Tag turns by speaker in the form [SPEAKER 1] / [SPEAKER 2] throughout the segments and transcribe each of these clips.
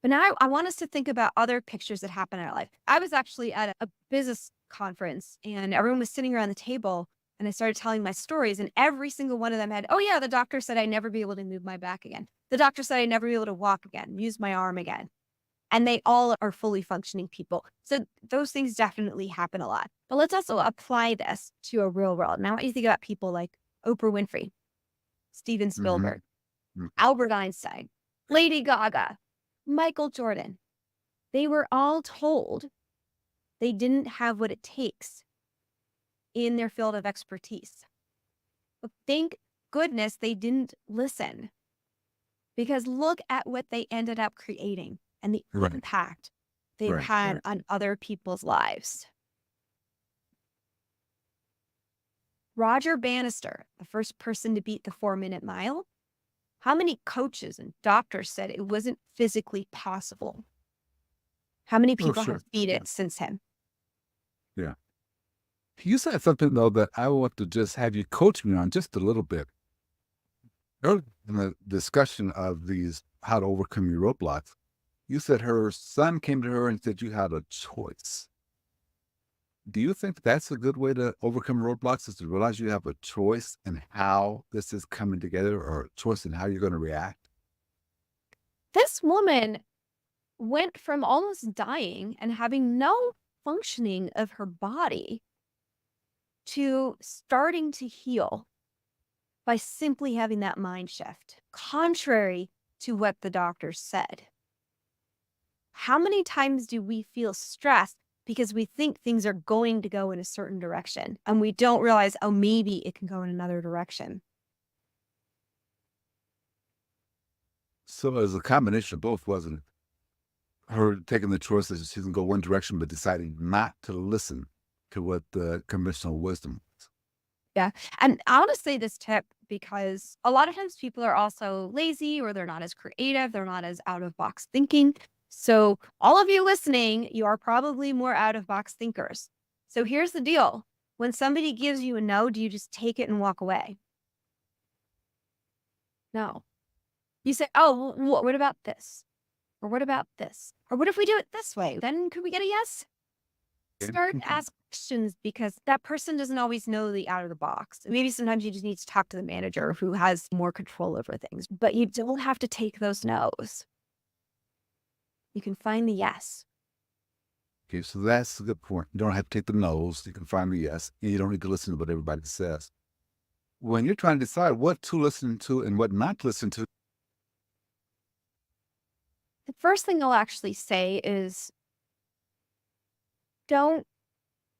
[SPEAKER 1] But now I want us to think about other pictures that happen in our life. I was actually at a business conference and everyone was sitting around the table and I started telling my stories and every single one of them had, oh yeah, the doctor said I'd never be able to move my back again. The doctor said I'd never be able to walk again, use my arm again. And they all are fully functioning people. So those things definitely happen a lot. But let's also apply this to a real world. Now I want you to think about people like Oprah Winfrey, Steven
[SPEAKER 2] Hmm.
[SPEAKER 1] Spielberg, Albert Einstein, Lady Gaga, Michael Jordan. They were all told they didn't have what it takes in their field of expertise. But thank goodness they didn't listen because look at what they ended up creating and the
[SPEAKER 2] Right,
[SPEAKER 1] impact they've
[SPEAKER 2] right,
[SPEAKER 1] had
[SPEAKER 2] right.
[SPEAKER 1] on other people's lives. Roger Bannister, the first person to beat the 4-minute mile, how many coaches and doctors said it wasn't physically possible? How many
[SPEAKER 2] Oh,
[SPEAKER 1] people
[SPEAKER 2] sure.
[SPEAKER 1] have beat
[SPEAKER 2] Yeah,
[SPEAKER 1] it since him?
[SPEAKER 2] yeah. You said something though that I want to just have you coach me on just a little bit. Earlier in the discussion of these how to overcome your roadblocks, you said her son came to her and said you had a choice. Do you think that's a good way to overcome roadblocks is to realize you have a choice in how this is coming together or a choice in how you're going to react?
[SPEAKER 1] This woman went from almost dying and having no functioning of her body to starting to heal by simply having that mind shift, contrary to what the doctor said. How many times do we feel stressed because we think things are going to go in a certain direction and we don't realize, oh, maybe it can go in another direction?
[SPEAKER 2] So it was a combination of both, wasn't it? Her taking the choice that she can go one direction, but deciding not to listen to what the conventional wisdom was.
[SPEAKER 1] Yeah. And I want to say this tip because a lot of times people are also lazy or they're not as creative, they're not as out of box thinking. So, all of you listening, you are probably more out of box thinkers. So, here's the deal when somebody gives you a no, do you just take it and walk away? No. You say, oh, what about this? Or what about this? Or what if we do it this way? Then could we get a yes?
[SPEAKER 2] Okay.
[SPEAKER 1] Start to ask questions because that person doesn't always know the out of the box. Maybe sometimes you just need to talk to the manager who has more control over things, but you don't have to take those no's. You can find the yes.
[SPEAKER 2] Okay, so that's a good point. You don't have to take the no's. You can find the yes, and you don't need to listen to what everybody says. When you're trying to decide what to listen to and what not to listen to,
[SPEAKER 1] The first thing I'll actually say is don't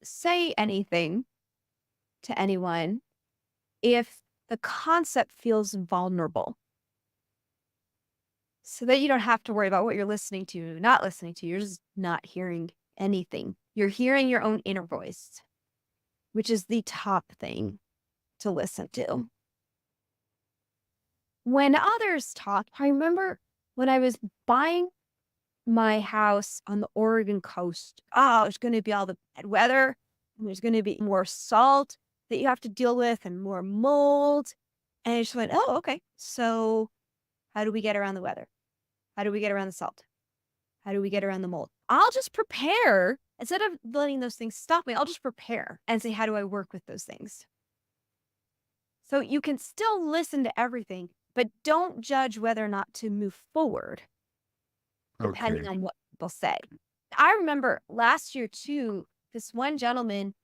[SPEAKER 1] say anything to anyone if the concept feels vulnerable so that you don't have to worry about what you're listening to, not listening to. You're just not hearing anything. You're hearing your own inner voice, which is the top thing to listen to. When others talk, I remember when I was buying my house on the Oregon coast. Oh, it's going to be all the bad weather. And there's going to be more salt that you have to deal with and more mold. And I just went, oh, okay. So, how do we get around the weather? How do we get around the salt? How do we get around the mold? I'll just prepare instead of letting those things stop me. I'll just prepare and say, how do I work with those things? So, you can still listen to everything, but don't judge whether or not to move forward depending
[SPEAKER 2] okay.
[SPEAKER 1] on what people say. I remember last year too, this one gentleman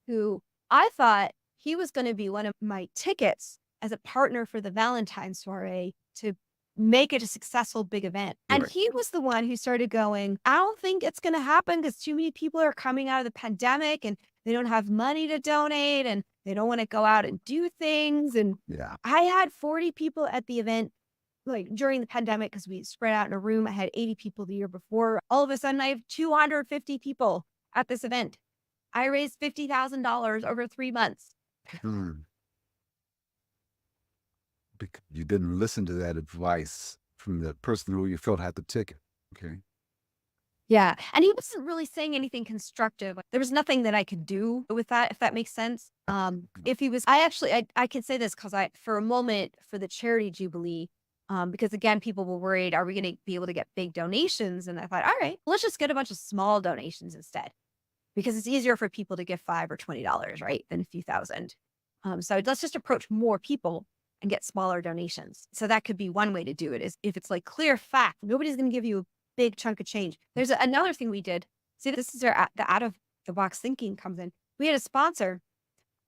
[SPEAKER 1] who I thought he was going to be one of my tickets as a partner for the Valentine's soiree to make it a successful big event. And
[SPEAKER 2] Right.
[SPEAKER 1] he was the one who started going, I don't think it's going to happen because too many people are coming out of the pandemic and they don't have money to donate and they don't want to go out and do things. And
[SPEAKER 2] Yeah.
[SPEAKER 1] I had 40 people at the event like during the pandemic, because we spread out in a room, I had 80 people the year before. All of a sudden, I have 250 people at this event. I raised $50,000 over 3 months.
[SPEAKER 2] Hmm. Because you didn't listen to that advice from the person who you felt had the ticket. Okay.
[SPEAKER 1] Yeah. And he wasn't really saying anything constructive. Like, there was nothing that I could do with that, if that makes sense.
[SPEAKER 2] Mm.
[SPEAKER 1] If he was, I actually, I can say this because for a moment for the charity Jubilee, Because again, people were worried, are we going to be able to get big donations? And I thought, all right, let's just get a bunch of small donations instead, because it's easier for people to give $5 or $20, right, than a few thousand. So let's just approach more people and get smaller donations. So that could be one way to do it, is if it's like clear fact, nobody's going to give you a big chunk of change. There's another thing we did. See, this is where the out of the box thinking comes in. We had a sponsor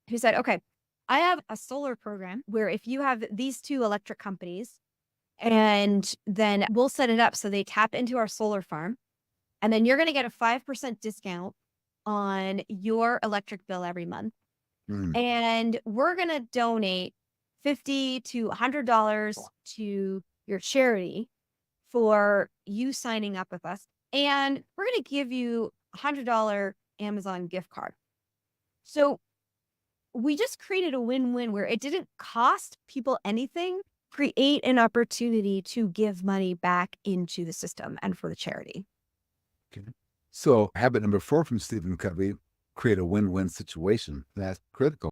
[SPEAKER 1] who said, okay, I have a solar program where if you have these two electric companies, and then we'll set it up so they tap into our solar farm, and then you're going to get a 5% discount on your electric bill every month.
[SPEAKER 2] Mm.
[SPEAKER 1] And we're going to donate $50 to $100 to your charity for you signing up with us. And we're going to give you a $100 Amazon gift card. So we just created a win-win where it didn't cost people anything, create an opportunity to give money back into the system and for the charity.
[SPEAKER 2] Okay. So habit number 4 from Stephen Covey, create a win-win situation. That's critical.